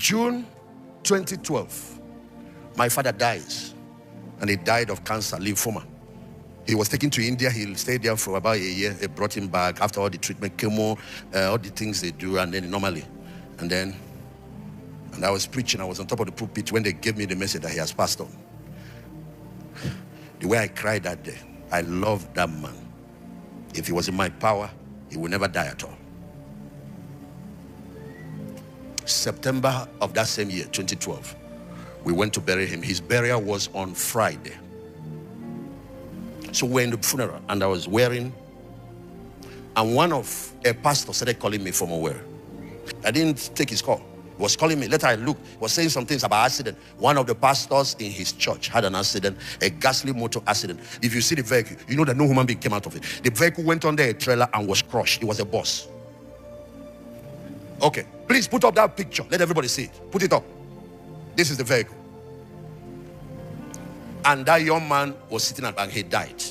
June 2012, my father dies, and he died of cancer, lymphoma. He was taken to India. He stayed there for about a year. They brought him back after all the treatment, chemo, all the things they do, and then normally. And I was preaching. I was on top of the pulpit when they gave me the message that he has passed on. The way I cried that day, I loved that man. If he was in my power, he would never die at all. September of that same year, 2012, we went to bury him. His burial was on Friday. So we're in the funeral, and I was wearing, and a pastor started calling me from nowhere. I didn't take his call. He was calling me. Later I looked. He was saying some things about accident. One of the pastors in his church had an accident, a ghastly motor accident. If you see the vehicle, you know that no human being came out of it. The vehicle went under a trailer and was crushed. It was a bus. Okay, please put up that picture. Let everybody see it. Put it up. This is the vehicle. And that young man was sitting and he died.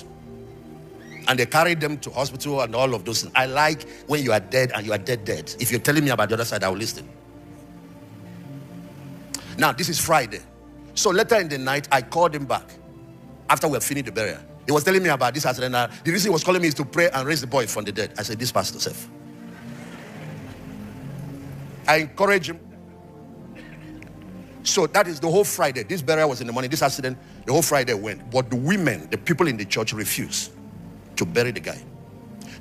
And they carried them to hospital and all of those things. I like when you are dead and you are dead. If you're telling me about the other side, I will listen. Now, this is Friday. So later in the night, I called him back after we had finished the burial. He was telling me about this accident. The reason he was calling me is to pray and raise the boy from the dead. I said, this pastor self. I encourage him. So that is the whole Friday. This burial was in the morning. This accident, the whole Friday went. But the women, the people in the church refused to bury the guy.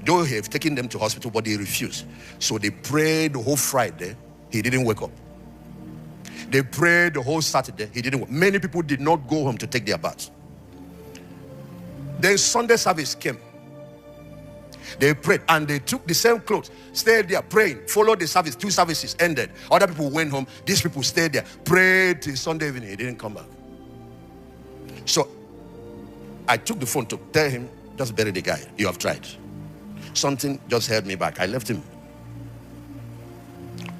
Though he have taken them to hospital, but they refused. So they prayed the whole Friday. He didn't wake up. They prayed the whole Saturday. He didn't wake up. Many people did not go home to take their baths. Then Sunday service came. They prayed and they took the same clothes, stayed there praying, followed the service. 2 services ended. Other people went home. These people stayed there, prayed till Sunday evening. He didn't come back. So I took the phone to tell him, just bury the guy. You have tried. Something just held me back. I left him.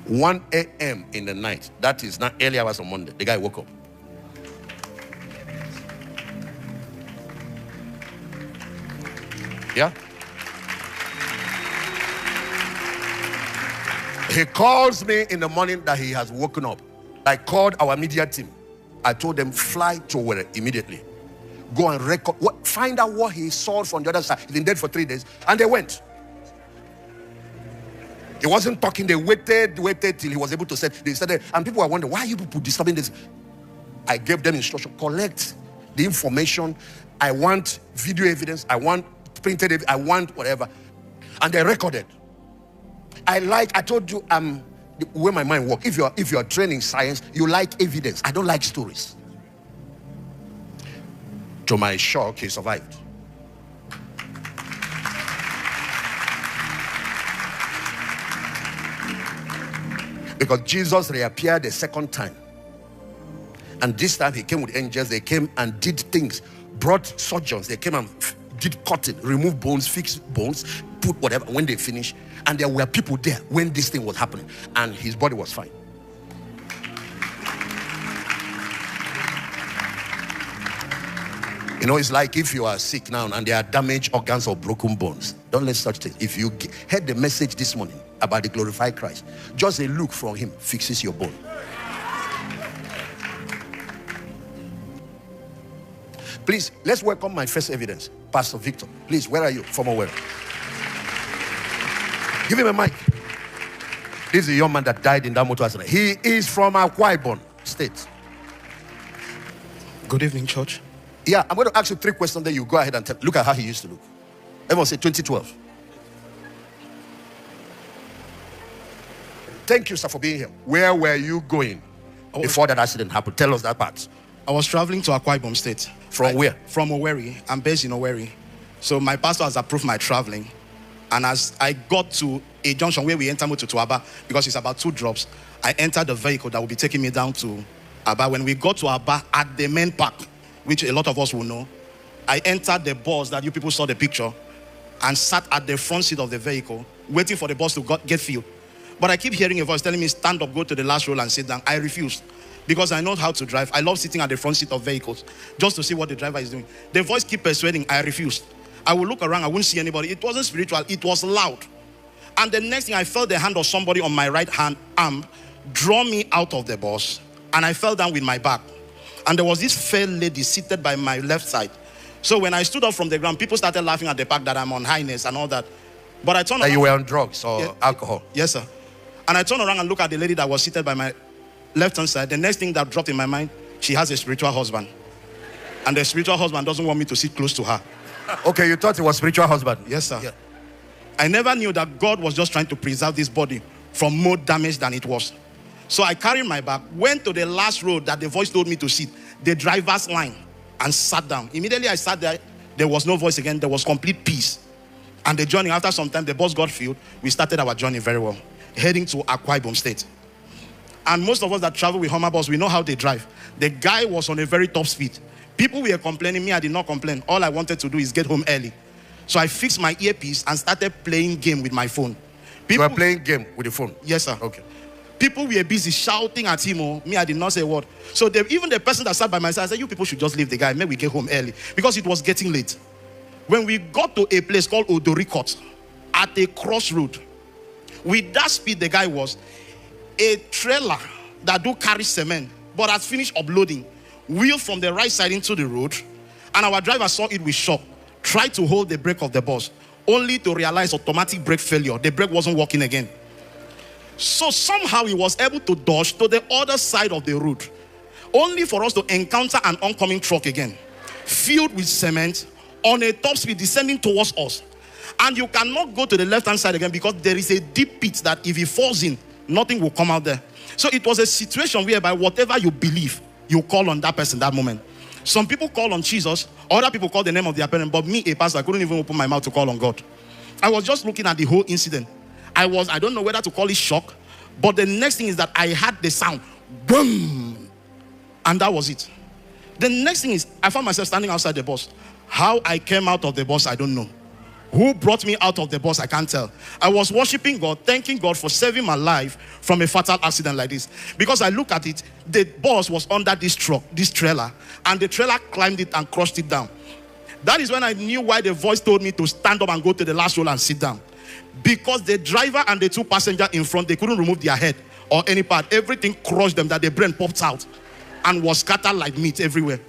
1 a.m. in the night. That is not early hours on Monday. The guy woke up. Yeah. He calls me in the morning that he has woken up. I called our media team. I told them, fly to Owerri immediately. Go and record, find out what he saw from the other side. He's been dead for 3 days. And they went. He wasn't talking. They waited till he was able to say. They started, and people were wondering, why are you people disturbing this? I gave them instruction. Collect the information. I want video evidence. I want printed evidence. I want whatever. And they recorded. I told you, the way my mind works. If you are training science, you like evidence. I don't like stories. To my shock, he survived. Because Jesus reappeared a second time. And this time he came with angels. They came and did things. Brought surgeons. They came and did cutting, remove bones, fix bones, put whatever. When they finished, and there were people there when this thing was happening, and his body was fine. You know, it's like if you are sick now and there are damaged organs or broken bones. Don't let such things. If you heard the message this morning about the glorified Christ, just a look from him fixes your bone. Please, let's welcome my first evidence, Pastor Victor. Please, where are you? From where? Give him a mic. This is a young man that died in that motor accident. He is from Akwa Ibom State. Good evening, church. Yeah, I'm going to ask you 3 questions, then you go ahead and look at how he used to look. Everyone say 2012. Thank you, sir, for being here. Where were you going before that accident happened? Tell us that part. I was traveling to Akwa Ibom State. From where? From Owerri. I'm based in Owerri. So my pastor has approved my traveling. And as I got to a junction where we enter motor to Aba, because it's about 2 drops, I entered the vehicle that will be taking me down to Aba. When we got to Aba at the main park, which a lot of us will know, I entered the bus that you people saw the picture and sat at the front seat of the vehicle waiting for the bus to get filled. But I keep hearing a voice telling me, stand up, go to the last row and sit down. I refused because I know how to drive. I love sitting at the front seat of vehicles just to see what the driver is doing. The voice keep persuading. I refused. I would look around. I wouldn't see anybody. It wasn't spiritual. It was loud. And the next thing, I felt the hand of somebody on my right hand arm draw me out of the bus, and I fell down with my back. And there was this fair lady seated by my left side. So when I stood up from the ground, people started laughing at the fact that I'm on highness and all that. But I turned around. You were on drugs or alcohol? Yes, sir. And I turned around and looked at the lady that was seated by my left-hand side. The next thing that dropped in my mind, she has a spiritual husband. And the spiritual husband doesn't want me to sit close to her. Okay, you thought it was spiritual husband? Yes, sir. Yeah. I never knew that God was just trying to preserve this body from more damage than it was. So I carried my bag, went to the last road that the voice told me to sit, the driver's line, and sat down. Immediately I sat there, there was no voice again, there was complete peace. And the journey, after some time, the bus got filled. We started our journey very well, heading to Akwa Ibom State. And most of us that travel with Hummer bus, we know how they drive. The guy was on a very top speed. People were complaining, me, I did not complain. All I wanted to do is get home early. So I fixed my earpiece and started playing game with my phone. People, you were playing game with the phone? Yes, sir. Okay. People were busy shouting at him. Oh, me, I did not say a word. So even the person that sat by my side, I said, you people should just leave the guy. Maybe we get home early. Because it was getting late. When we got to a place called Odorikot, at a crossroad, with that speed the guy was, a trailer that do carry cement, but has finished uploading, wheeled from the right side into the road, and our driver saw it with shock, tried to hold the brake of the bus, only to realize automatic brake failure. The brake wasn't working again. So somehow he was able to dodge to the other side of the road, only for us to encounter an oncoming truck again, filled with cement, on a top speed, descending towards us. And you cannot go to the left-hand side again because there is a deep pit that if he falls in, nothing will come out there. So it was a situation whereby whatever you believe, you call on that person that moment. Some people call on Jesus, other people call the name of their parent, but me, a pastor, I couldn't even open my mouth to call on God. I was just looking at the whole incident. I don't know whether to call it shock, but the next thing is that I had the sound, boom, and that was it. The next thing is, I found myself standing outside the bus. How I came out of the bus, I don't know. Who brought me out of the bus, I can't tell. I was worshiping God, thanking God for saving my life from a fatal accident like this. Because I look at it, the bus was under this truck, this trailer, and the trailer climbed it and crushed it down. That is when I knew why the voice told me to stand up and go to the last row and sit down. Because the driver and the two passengers in front, they couldn't remove their head or any part. Everything crushed them, that the brain popped out and was scattered like meat everywhere.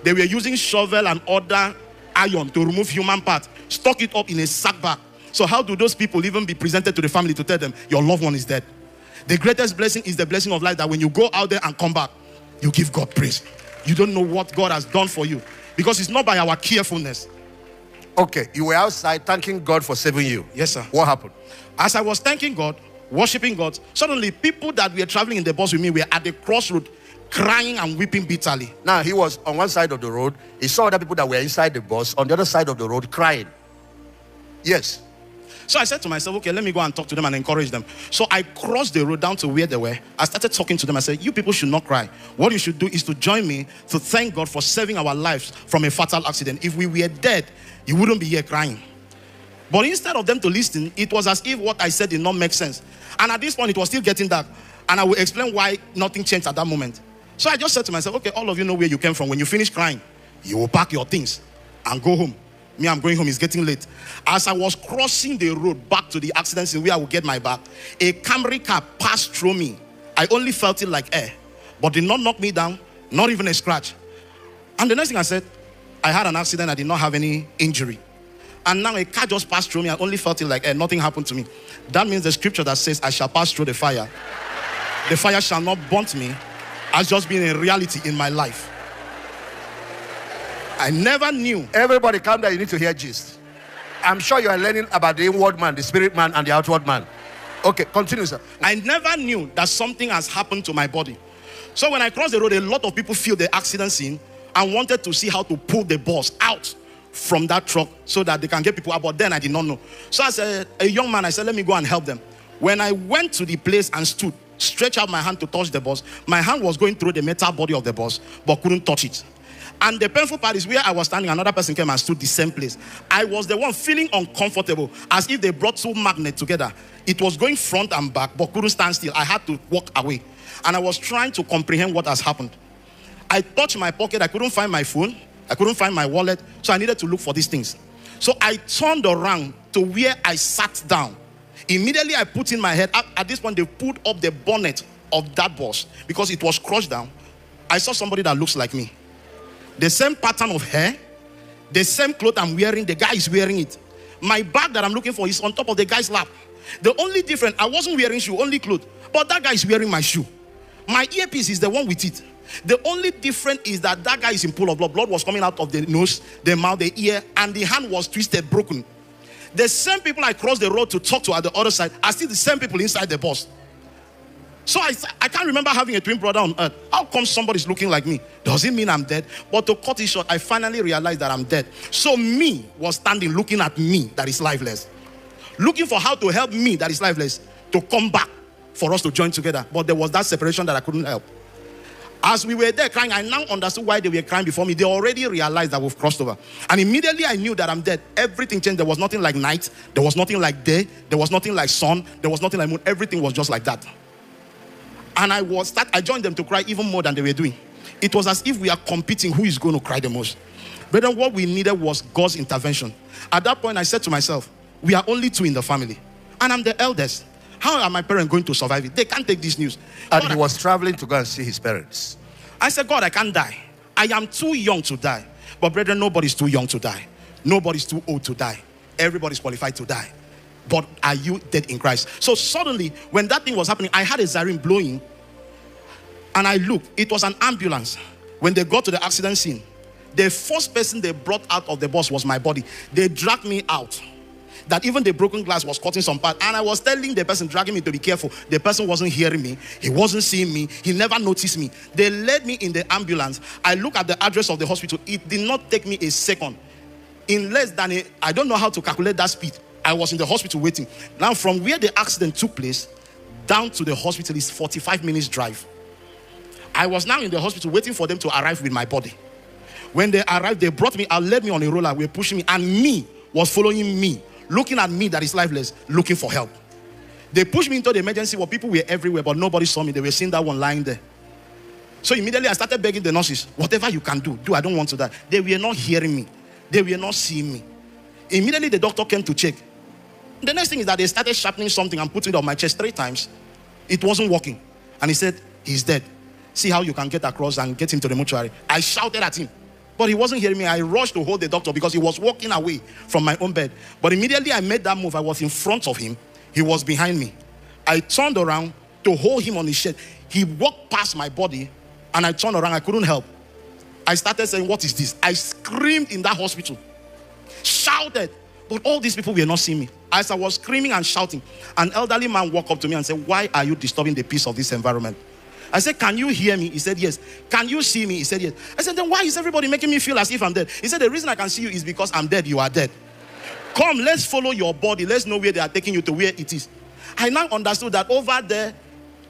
They were using shovel and other iron to remove human parts, stock it up in a sack bag. So how do those people even be presented to the family to tell them your loved one is dead? The greatest blessing is the blessing of life, that when you go out there and come back, you give God praise. You don't know what God has done for you, because it's not by our carefulness. Okay, you were outside thanking God for saving you. Yes, sir. What happened? As I was thanking God, worshiping God, suddenly people that were traveling in the bus with me were at the crossroad, crying and weeping bitterly. Now, he was on one side of the road. He saw other people that were inside the bus on the other side of the road crying. Yes. So I said to myself, okay, let me go and talk to them and encourage them. So I crossed the road down to where they were. I started talking to them. I said, you people should not cry. What you should do is to join me to thank God for saving our lives from a fatal accident. If we were dead, you wouldn't be here crying. But instead of them to listen, it was as if what I said did not make sense. And at this point, it was still getting dark. And I will explain why nothing changed at that moment. So I just said to myself, okay, all of you know where you came from. When you finish crying, you will pack your things and go home. Me, I'm going home. It's getting late. As I was crossing the road back to the accident scene where I would get my bag, a Camry car passed through me. I only felt it like air, but did not knock me down, not even a scratch. And the next thing I said, I had an accident. I did not have any injury. And now a car just passed through me. I only felt it like air. Nothing happened to me. That means the scripture that says, I shall pass through the fire. The fire shall not burn me, has just been a reality in my life. I never knew. Everybody come there, you need to hear gist. I'm sure you are learning about the inward man, the spirit man, and the outward man. Okay, continue, sir. I never knew that something has happened to my body. So when I crossed the road, a lot of people feel the accident scene and wanted to see how to pull the bus out from that truck so that they can get people out. But then I did not know. So as a young man, I said, let me go and help them. When I went to the place and stood, stretched out my hand to touch the bus, my hand was going through the metal body of the bus, but couldn't touch it. And the painful part is where I was standing, another person came and stood the same place. I was the one feeling uncomfortable, as if they brought two magnets together. It was going front and back, but couldn't stand still. I had to walk away. And I was trying to comprehend what has happened. I touched my pocket. I couldn't find my phone. I couldn't find my wallet. So I needed to look for these things. So I turned around to where I sat down. Immediately I put in my head. At this point, they put up the bonnet of that bus, because it was crushed down, I saw somebody that looks like me. The same pattern of hair, the same clothes I'm wearing, the guy is wearing it. My bag that I'm looking for is on top of the guy's lap. The only difference, I wasn't wearing shoe, only clothes. But that guy is wearing my shoe. My earpiece is the one with it. The only difference is that that guy is in pool of blood. Blood was coming out of the nose, the mouth, the ear, and the hand was twisted, broken. The same people I crossed the road to talk to at the other side are still the same people inside the bus. So I can't remember having a twin brother on earth. How come somebody's looking like me? Does it mean I'm dead? But to cut it short, I finally realized that I'm dead. So me was standing looking at me that is lifeless. Looking for how to help me that is lifeless to come back for us to join together. But there was that separation that I couldn't help. As we were there crying, I now understood why they were crying before me. They already realized that we've crossed over. And immediately I knew that I'm dead. Everything changed. There was nothing like night. There was nothing like day. There was nothing like sun. There was nothing like moon. Everything was just like that. And I joined them to cry even more than they were doing. It was as if we are competing who is going to cry the most. But then what we needed was God's intervention. At that point, I said to myself, we are only two in the family. And I'm the eldest. How are my parents going to survive it? They can't take this news. And God, he was traveling to go and see his parents. I said, God, I can't die. I am too young to die. But brethren, nobody's too young to die. Nobody's too old to die. Everybody's qualified to die. But are you dead in Christ? So suddenly, when that thing was happening, I had a siren blowing. And I looked. It was an ambulance. When they got to the accident scene, the first person they brought out of the bus was my body. They dragged me out. That even the broken glass was cutting some part. And I was telling the person dragging me to be careful. The person wasn't hearing me. He wasn't seeing me. He never noticed me. They led me in the ambulance. I looked at the address of the hospital. It did not take me a second. In less than I don't know how to calculate that speed. I was in the hospital waiting. Now from where the accident took place down to the hospital is 45 minutes drive. I was now in the hospital waiting for them to arrive with my body. When they arrived, they brought me out, led me on a roller, were pushing me, and me was following me, looking at me that is lifeless, looking for help. They pushed me into the emergency ward. People were everywhere, but nobody saw me. They were seeing that one lying there. So immediately I started begging the nurses, whatever you can do, I don't want to die. They were not hearing me. They were not seeing me. Immediately the doctor came to check. The next thing is that they started sharpening something and putting it on my chest 3 times. It wasn't working. And he said, he's dead. See how you can get across and get him to the mortuary. I shouted at him, but he wasn't hearing me. I rushed to hold the doctor because he was walking away from my own bed. But immediately I made that move. I was in front of him. He was behind me. I turned around to hold him on his chest. He walked past my body and I turned around. I couldn't help. I started saying, what is this? I screamed in that hospital, shouted, but all these people were not seeing me. As I was screaming and shouting, an elderly man walked up to me and said, why are you disturbing the peace of this environment? I said, can you hear me? He said, yes. Can you see me? He said, yes. I said, then why is everybody making me feel as if I'm dead? He said, the reason I can see you is because I'm dead. You are dead. Come, let's follow your body. Let's know where they are taking you to, where it is. I now understood that over there,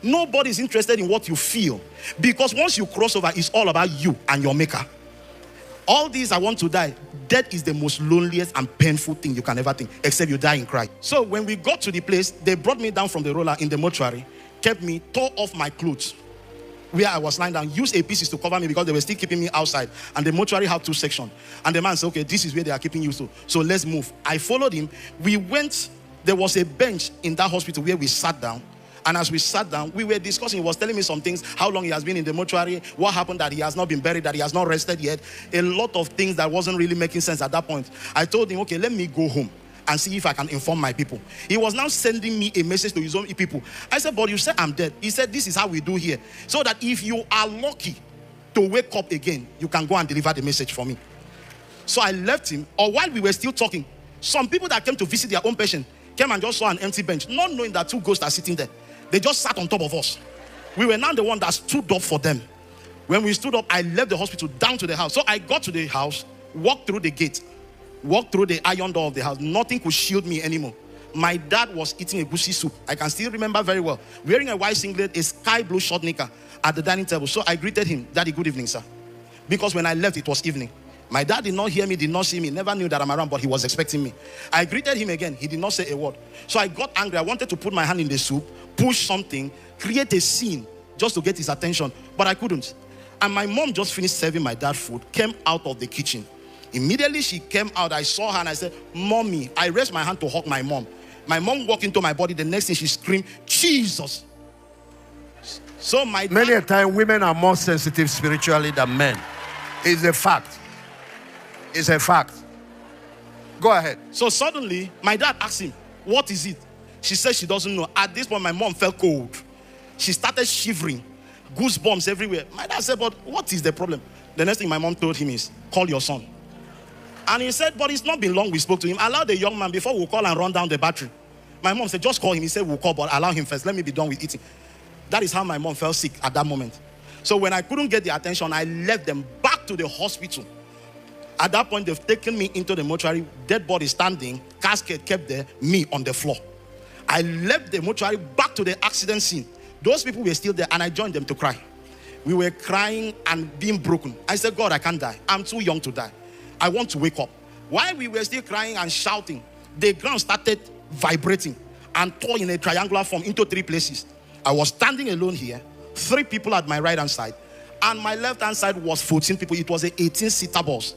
nobody is interested in what you feel. Because once you cross over, it's all about you and your maker. All these, I want to die. Death is the most loneliest and painful thing you can ever think, except you die in Christ. So when we got to the place, they brought me down from the roller in the mortuary, kept me, tore off my clothes where I was lying down, used APCs to cover me because they were still keeping me outside. And the mortuary had 2 sections. And the man said, okay, this is where they are keeping you, so let's move. I followed him. We went, there was a bench in that hospital where we sat down. And as we sat down, we were discussing. He was telling me some things, how long he has been in the mortuary, what happened that he has not been buried, that he has not rested yet. A lot of things that wasn't really making sense at that point. I told him, okay, let me go home and see if I can inform my people. He was now sending me a message to his own people. I said, but you said I'm dead. He said, this is how we do here. So that if you are lucky to wake up again, you can go and deliver the message for me. So I left him. Or while we were still talking, some people that came to visit their own patient came and just saw an empty bench, not knowing that 2 ghosts are sitting there. They just sat on top of us. We were now the one that stood up for them. When we stood up, I left the hospital down to the house. So I got to the house, walked through the gate, walked through the iron door of the house. Nothing could shield me anymore. My dad was eating a goosey soup. I can still remember very well. Wearing a white singlet, a sky blue short knicker at the dining table. So I greeted him, Daddy, good evening, sir. Because when I left, it was evening. My dad did not hear me, did not see me, never knew that I'm around, but he was expecting me. I greeted him again. He did not say a word. So I got angry. I wanted to put my hand in the soup, push something, create a scene just to get his attention, but I couldn't. And my mom just finished serving my dad food, came out of the kitchen. Immediately she came out, I saw her and I said, Mommy. I raised my hand to hug my mom. My mom walked into my body. The next thing she screamed, Jesus. So my dad, Many a time, women are more sensitive spiritually than men. It's a fact. It's a fact. Go ahead. So suddenly, my dad asked him, what is it? She said she doesn't know. At this point, my mom felt cold. She started shivering. Goosebumps everywhere. My dad said, but what is the problem? The next thing my mom told him is, call your son. And he said, but it's not been long we spoke to him. Allow the young man before we call and run down the battery. My mom said, just call him. He said, we'll call, but allow him first. Let me be done with eating. That is how my mom felt sick at that moment. So when I couldn't get the attention, I left them back to the hospital. At that point, they've taken me into the mortuary. Dead body standing, casket kept there, me on the floor. I left the mortuary back to the accident scene. Those people were still there, and I joined them to cry. We were crying and being broken. I said, God, I can't die. I'm too young to die. I want to wake up. While we were still crying and shouting, the ground started vibrating and tore in a triangular form into 3 places. I was standing alone here, 3 people at my right hand side, and my left hand side was 14 people. It was an 18-seater bus.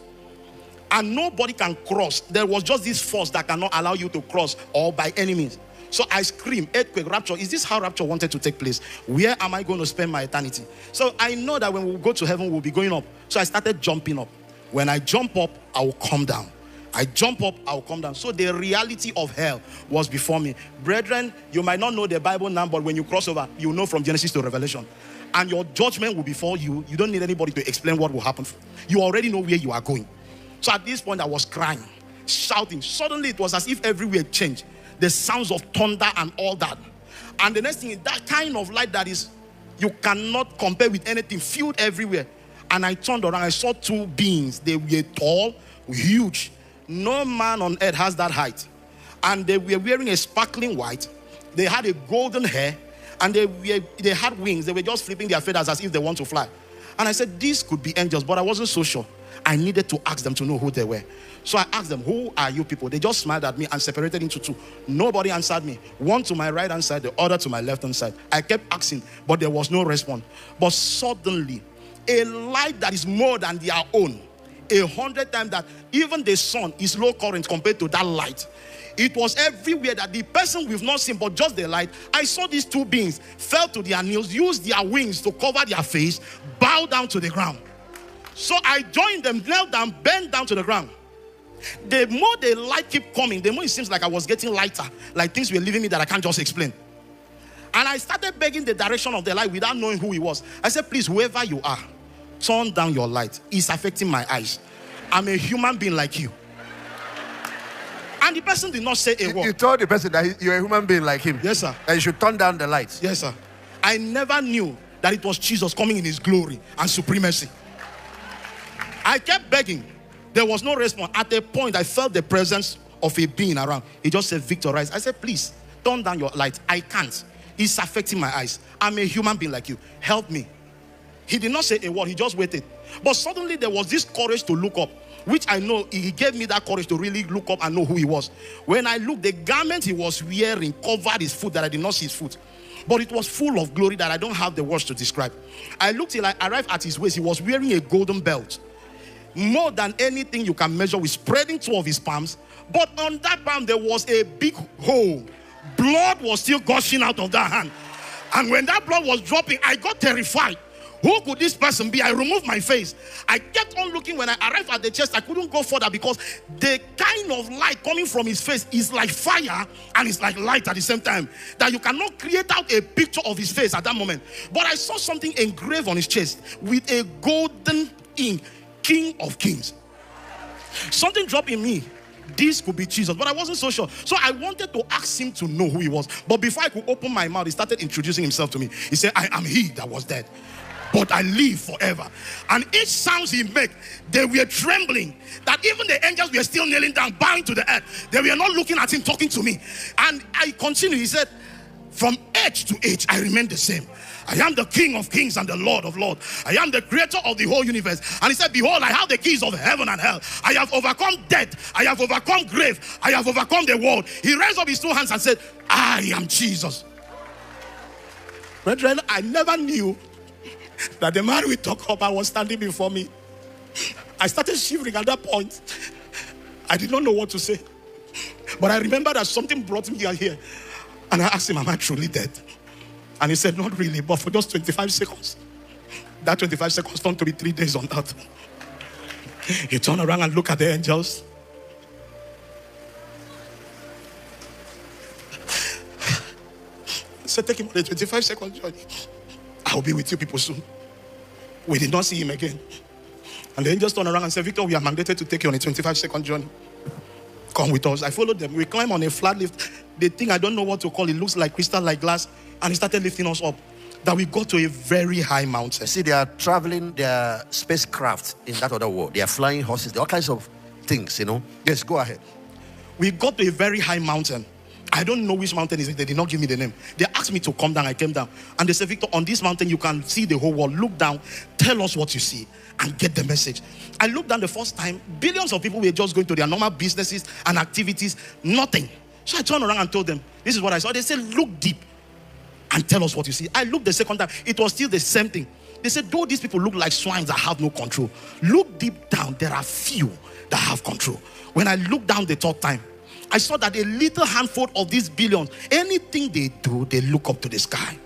And nobody can cross. There was just this force that cannot allow you to cross, or by any means. So I screamed, earthquake, rapture. Is this how rapture wanted to take place? Where am I going to spend my eternity? So I know that when we go to heaven, we'll be going up. So I started jumping up. When I jump up, I will come down. I jump up, I will come down. So the reality of hell was before me. Brethren, you might not know the Bible now, but when you cross over, you know from Genesis to Revelation. And your judgment will be before you. You don't need anybody to explain what will happen. You already know where you are going. So at this point, I was crying, shouting. Suddenly, it was as if everywhere changed. The sounds of thunder and all that. And the next thing is that kind of light that is, you cannot compare with anything, filled everywhere. And I turned around, I saw 2 beings. They were tall, huge. No man on earth has that height. And they were wearing a sparkling white. They had a golden hair. And they had wings. They were just flipping their feathers as if they want to fly. And I said, these could be angels, but I wasn't so sure. I needed to ask them to know who they were. So I asked them, who are you people? They just smiled at me and separated into 2. Nobody answered me. One to my right hand side, the other to my left hand side. I kept asking, but there was no response. But suddenly, a light that is more than their own, 100 times that even the sun is low current compared to that light. It was everywhere that the person we've not seen, but just the light. I saw these 2 beings fell to their knees, used their wings to cover their face, bow down to the ground. So I joined them, knelt down, bent down to the ground. The more the light kept coming, the more it seems like I was getting lighter, like things were leaving me that I can't just explain. And I started begging the direction of the light without knowing who he was. I said, please, whoever you are, turn down your light. It's affecting my eyes. I'm a human being like you. And the person did not say a word. You told the person that you're a human being like him. Yes, sir. And you should turn down the lights. Yes, sir. I never knew that it was Jesus coming in his glory and supremacy. I kept begging. There was no response. At a point, I felt the presence of a being around. He just said, Victor, rise. I said, please, turn down your light. I can't. It's affecting my eyes. I'm a human being like you. Help me. He did not say a word. He just waited. But suddenly, there was this courage to look up, which I know he gave me that courage to really look up and know who he was. When I looked, the garment he was wearing covered his foot that I did not see his foot. But it was full of glory that I don't have the words to describe. I looked till I arrived at his waist. He was wearing a golden belt. More than anything you can measure, with spreading 2 of his palms. But on that palm, there was a big hole. Blood was still gushing out of that hand. And when that blood was dropping, I got terrified. Who could this person be? I removed my face. I kept on looking. When I arrived at the chest, I couldn't go further because the kind of light coming from his face is like fire and it's like light at the same time. That you cannot create out a picture of his face at that moment. But I saw something engraved on his chest with a golden ink. King of Kings. Something dropped in me. This could be Jesus, but I wasn't so sure. So I wanted to ask him to know who he was. But before I could open my mouth, he started introducing himself to me. He said, I am he that was dead, but I live forever. And each sound he made, they were trembling. That even the angels were still kneeling down, bowing to the earth. They were not looking at him, talking to me. And I continued. He said, from age to age, I remain the same. I am the King of Kings and the Lord of Lords. I am the creator of the whole universe. And he said, behold, I have the keys of heaven and hell. I have overcome death. I have overcome grave. I have overcome the world. He raised up his 2 hands and said, I am Jesus. Brethren, I never knew that the man we talked about was standing before me. I started shivering at that point. I did not know what to say. But I remember that something brought me here. And I asked him, am I truly dead? And he said, not really, but for just 25 seconds. That 25 seconds turned to be 3 days on earth. He turned around and looked at the angels. He said, take him on a 25 second journey. I'll be with you people soon. We did not see him again. And the angels turned around and said, Victor, we are mandated to take you on a 25 second journey. Come with us. I followed them. We climbed on a flat lift. The thing I don't know what to call it, looks like crystal, like glass. And he started lifting us up. That we got to a very high mountain. See, they are traveling their spacecraft in that other world. They are flying horses, all kinds of things, you know. Yes, go ahead. We got to a very high mountain. I don't know which mountain is it. They did not give me the name. They asked me to come down. I came down. And they said, Victor, on this mountain, you can see the whole world. Look down. Tell us what you see. And get the message. I looked down the first time. Billions of people were just going to their normal businesses and activities. Nothing. So I turned around and told them, this is what I saw. They said, look deep. And tell us what you see. I looked the second time. It was still the same thing. They said, though these people look like swines that have no control, look deep down. There are few that have control. When I looked down the third time, I saw that a little handful of these billions, anything they do, they look up to the sky.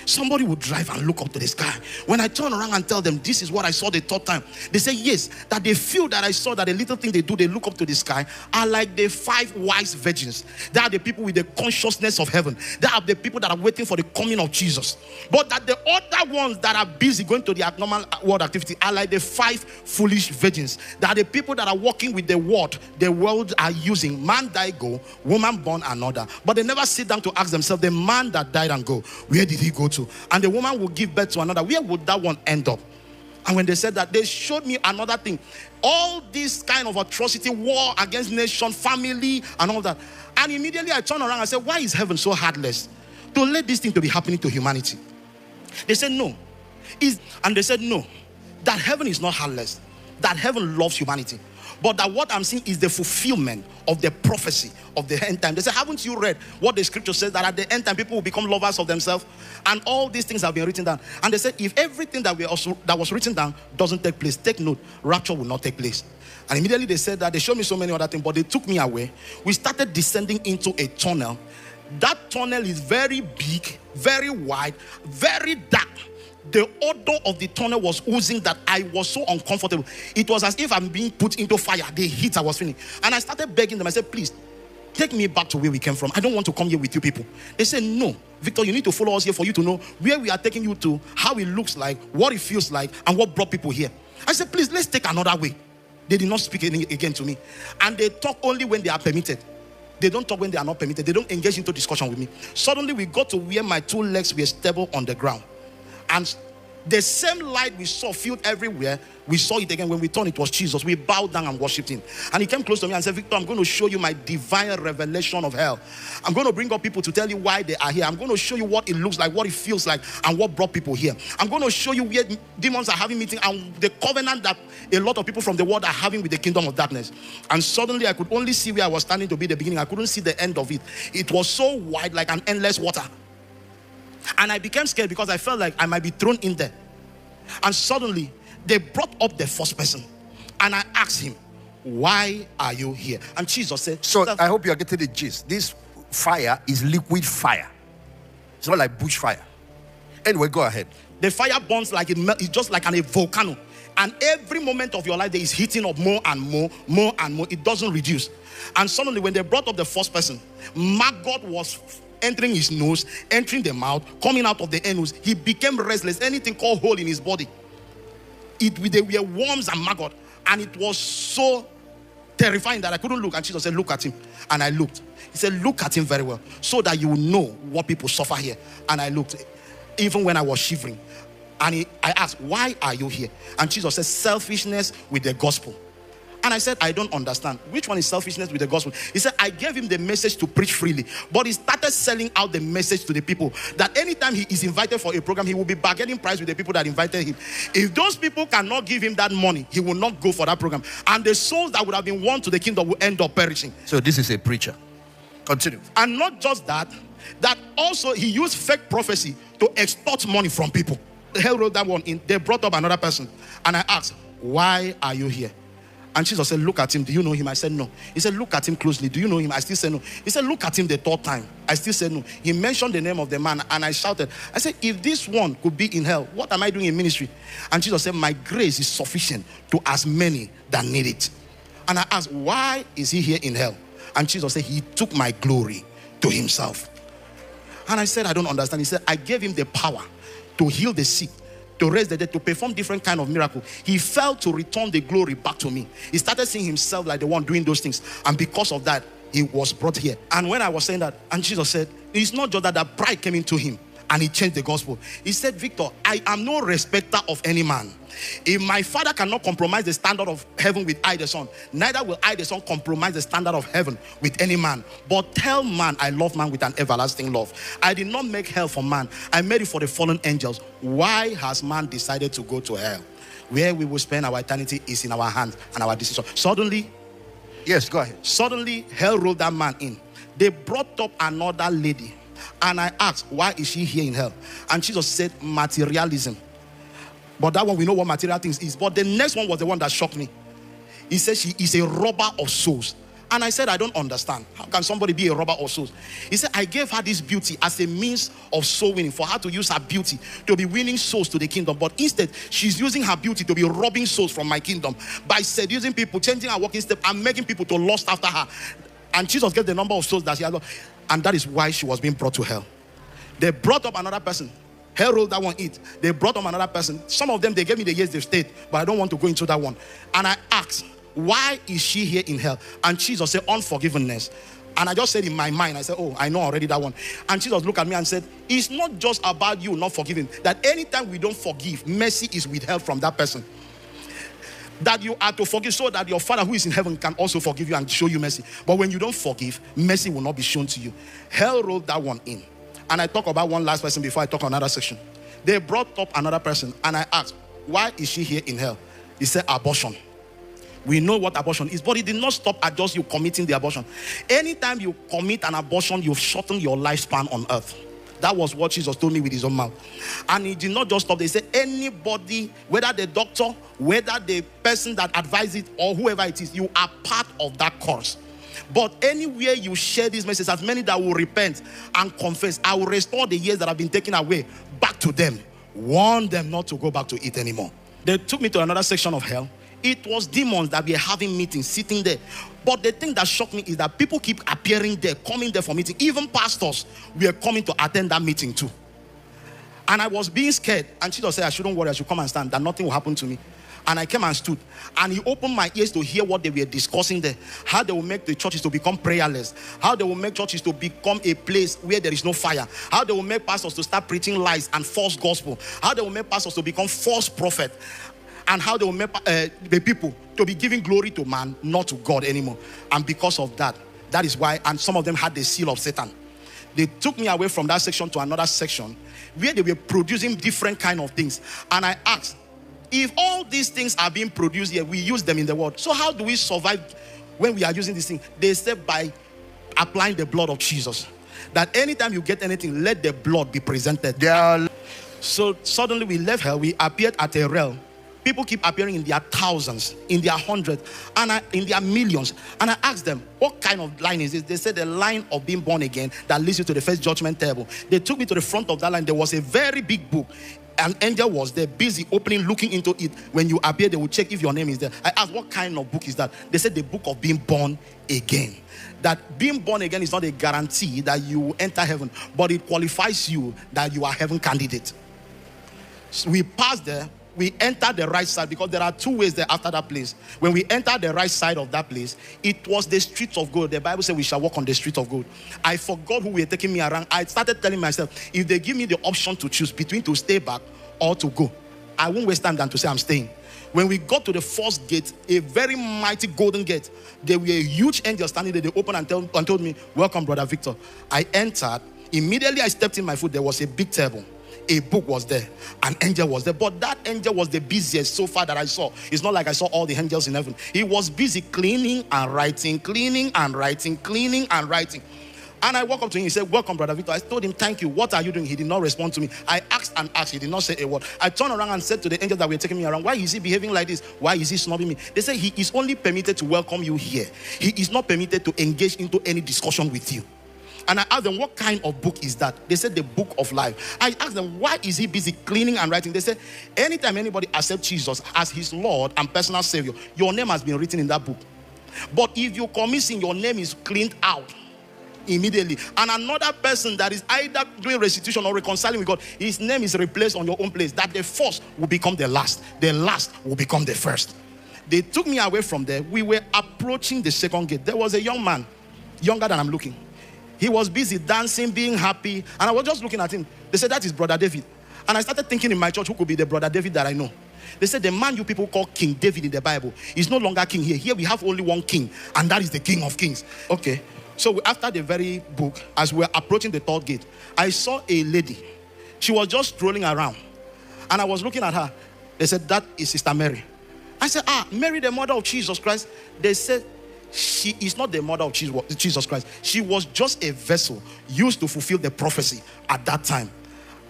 Somebody would drive and look up to the sky. When I turn around and tell them, this is what I saw the third time, they say, yes, that they feel that I saw that the little thing they do, they look up to the sky, are like the 5 wise virgins. They are the people with the consciousness of heaven. They are the people that are waiting for the coming of Jesus. But that the other ones that are busy going to the abnormal world activity are like the 5 foolish virgins. They are the people that are working with the word the world are using. Man die, go. Woman born, another. But they never sit down to ask themselves, the man that died and go, where did he go to? And the woman will give birth to another. Where would that one end up? And when they said that, they showed me another thing. All this kind of atrocity, war against nation, family, and all that. And immediately I turned around and said, why is heaven so heartless to let this thing to be happening to humanity? They said no. And they said no, that heaven is not heartless, that heaven loves humanity. But that what I'm seeing is the fulfillment of the prophecy of the end time. They say, haven't you read what the scripture says, that at the end time people will become lovers of themselves? And all these things have been written down. And they said, if everything that was written down doesn't take place, take note, rapture will not take place. And immediately they said that. They showed me so many other things, but they took me away. We started descending into a tunnel. That tunnel is very big, very wide, very dark. The odor of the tunnel was oozing that I was so uncomfortable. It was as if I'm being put into fire. The heat I was feeling. And I started begging them. I said, please, take me back to where we came from. I don't want to come here with you people. They said, no, Victor, you need to follow us here for you to know where we are taking you to, how it looks like, what it feels like, and what brought people here. I said, please, let's take another way. They did not speak again to me. And they talk only when they are permitted. They don't talk when they are not permitted. They don't engage into discussion with me. Suddenly, we got to where my 2 legs were stable on the ground. And the same light we saw filled everywhere, we saw it again. When we turned, it was Jesus. We bowed down and worshipped him. And he came close to me and said, Victor, I'm going to show you my divine revelation of hell. I'm going to bring up people to tell you why they are here. I'm going to show you what it looks like, what it feels like, and what brought people here. I'm going to show you where demons are having meetings and the covenant that a lot of people from the world are having with the kingdom of darkness. And suddenly I could only see where I was standing to be the beginning. I couldn't see the end of it. It was so wide, like an endless water. And I became scared because I felt like I might be thrown in there. And suddenly, they brought up the first person. And I asked him, why are you here? And Jesus said, so I hope you are getting the gist. This fire is liquid fire. It's not like bush fire. Anyway, go ahead. The fire burns like it's just like a volcano. And every moment of your life, there is heating up more and more, more and more. It doesn't reduce. And suddenly, when they brought up the first person, maggot was entering his nose, entering the mouth, coming out of the anus. He became restless. Anything called hole in his body. They were worms and maggot. And it was so terrifying that I couldn't look. And Jesus said, look at him. And I looked. He said, look at him very well, so that you will know what people suffer here. And I looked, even when I was shivering. And I asked, why are you here? And Jesus said, selfishness with the gospel. And I said, I don't understand. Which one is selfishness with the gospel? He said, I gave him the message to preach freely. But he started selling out the message to the people. That anytime he is invited for a program, he will be bargaining price with the people that invited him. If those people cannot give him that money, he will not go for that program. And the souls that would have been won to the kingdom will end up perishing. So this is a preacher. Continue. And not just that, that also he used fake prophecy to extort money from people. The hell wrote that one in. They brought up another person. And I asked, why are you here? And Jesus said, look at him. Do you know him? I said, no. He said, look at him closely. Do you know him? I still said, no. He said, look at him the third time. I still said, no. He mentioned the name of the man, and I shouted. I said, if this one could be in hell, what am I doing in ministry? And Jesus said, my grace is sufficient to as many that need it. And I asked, why is he here in hell? And Jesus said, he took my glory to himself. And I said, I don't understand. He said, I gave him the power to heal the sick, to raise the dead, to perform different kind of miracle. He failed to return the glory back to me. He started seeing himself like the one doing those things. And because of that, he was brought here. And when I was saying that, and Jesus said, it's not just that pride came into him and he changed the gospel. He said, Victor, I am no respecter of any man. If my Father cannot compromise the standard of heaven with I the Son, neither will I the Son compromise the standard of heaven with any man. But tell man I love man with an everlasting love. I did not make hell for man. I made it for the fallen angels. Why has man decided to go to hell? Where we will spend our eternity is in our hands and our decision. Suddenly, yes, go ahead. Suddenly, hell rolled that man in. They brought up another lady. And I asked, why is she here in hell? And Jesus said, materialism. But that one, we know what material things is. But the next one was the one that shocked me. He said she is a robber of souls. And I said, I don't understand. How can somebody be a robber of souls? He said, I gave her this beauty as a means of soul winning, for her to use her beauty to be winning souls to the kingdom. But instead, she's using her beauty to be robbing souls from my kingdom by seducing people, changing her walking step, and making people to lust after her. And Jesus gave the number of souls that she had. And that is why she was being brought to hell. They brought up another person. Hell rolled that one in. They brought up another person. Some of them, they gave me the years they've stayed, but I don't want to go into that one. And I asked, why is she here in hell? And Jesus said, unforgiveness. And I just said in my mind, I said, oh, I know already that one. And Jesus looked at me and said, it's not just about you not forgiving. That anytime we don't forgive, mercy is withheld from that person. That you are to forgive so that your Father who is in heaven can also forgive you and show you mercy. But when you don't forgive, mercy will not be shown to you. Hell rolled that one in. And I talk about one last person before I talk another section. They brought up another person, and I asked, why is she here in hell? He said, abortion. We know what abortion is, but it did not stop at just you committing the abortion. Anytime you commit an abortion, you've shortened your lifespan on earth. That was what Jesus told me with his own mouth. And he did not just stop. They said anybody, whether the doctor, whether the person that advised it, or whoever it is, you are part of that course. But anywhere you share this message, as many that will repent and confess, I will restore the years that have been taken away back to them. Warn them not to go back to it anymore. They took me to another section of hell. It was demons that were having meetings, sitting there. But the thing that shocked me is that people keep appearing there, coming there for meeting. Even pastors were coming to attend that meeting too. And I was being scared. And Jesus said, I shouldn't worry, I should come and stand, that nothing will happen to me. And I came and stood. And he opened my ears to hear what they were discussing there. How they will make the churches to become prayerless. How they will make churches to become a place where there is no fire. How they will make pastors to start preaching lies and false gospel. How they will make pastors to become false prophets. And how they will make the people to be giving glory to man, not to God anymore. And because of that, that is why, and some of them had the seal of Satan. They took me away from that section to another section where they were producing different kind of things. And I asked, if all these things are being produced here, we use them in the world. So how do we survive when we are using these things? They said by applying the blood of Jesus. That anytime you get anything, let the blood be presented. So suddenly we left hell, we appeared at a realm. People keep appearing in their thousands, in their hundreds, and in their millions. And I asked them, what kind of line is this? They said the line of being born again that leads you to the first judgment table. They took me to the front of that line. There was a very big book. An angel was there, busy opening, looking into it. When you appear, they will check if your name is there. I asked, what kind of book is that? They said the book of being born again. That being born again is not a guarantee that you will enter heaven, but it qualifies you that you are heaven candidate. So we passed there. We entered the right side, because there are two ways there after that place. When we entered the right side of that place, it was the streets of gold. The Bible said we shall walk on the streets of gold. I forgot who were taking me around. I started telling myself, if they give me the option to choose between to stay back or to go, I won't waste time than to say I'm staying. When we got to the first gate, a very mighty golden gate, there were a huge angel standing there. They opened and told me, welcome, Brother Victor. I entered. Immediately I stepped in my foot. There was a big table. A book was there. An angel was there. But that angel was the busiest so far that I saw. It's not like I saw all the angels in heaven. He was busy cleaning and writing, cleaning and writing, cleaning and writing. And I walked up to him. He said, welcome, Brother Victor. I told him, thank you. What are you doing? He did not respond to me. I asked and asked. He did not say a word. I turned around and said to the angels that were taking me around, why is he behaving like this? Why is he snubbing me? They said, he is only permitted to welcome you here. He is not permitted to engage into any discussion with you. And I asked them, what kind of book is that? They said, the book of life. I asked them, why is he busy cleaning and writing? They said, anytime anybody accepts Jesus as his Lord and personal Savior, your name has been written in that book. But if you commit sin, your name is cleaned out immediately. And another person that is either doing restitution or reconciling with God, his name is replaced on your own place. That the first will become the last will become the first. They took me away from there. We were approaching the second gate. There was a young man, younger than I'm looking. He was busy dancing, being happy, and I was just looking at him. They said, that is Brother David. And I started thinking in my church, who could be the Brother David that I know? They said, the man you people call King David in the Bible is no longer king here. Here we have only one king, and that is the King of Kings. Okay. So after the very book, as we were approaching the third gate, I saw a lady. She was just strolling around, and I was looking at her. They said, that is Sister Mary. I said, Mary, the mother of Jesus Christ. They said, she is not the mother of Jesus Christ. She was just a vessel used to fulfill the prophecy at that time.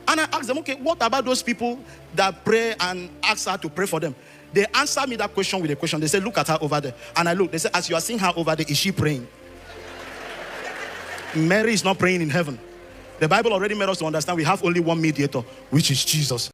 And I asked them, okay, what about those people that pray and ask her to pray for them? They answered me that question with a question. They said, look at her over there. And I looked. They said, as you are seeing her over there, is she praying? Mary is not praying in heaven. The Bible already made us to understand we have only one mediator, which is Jesus.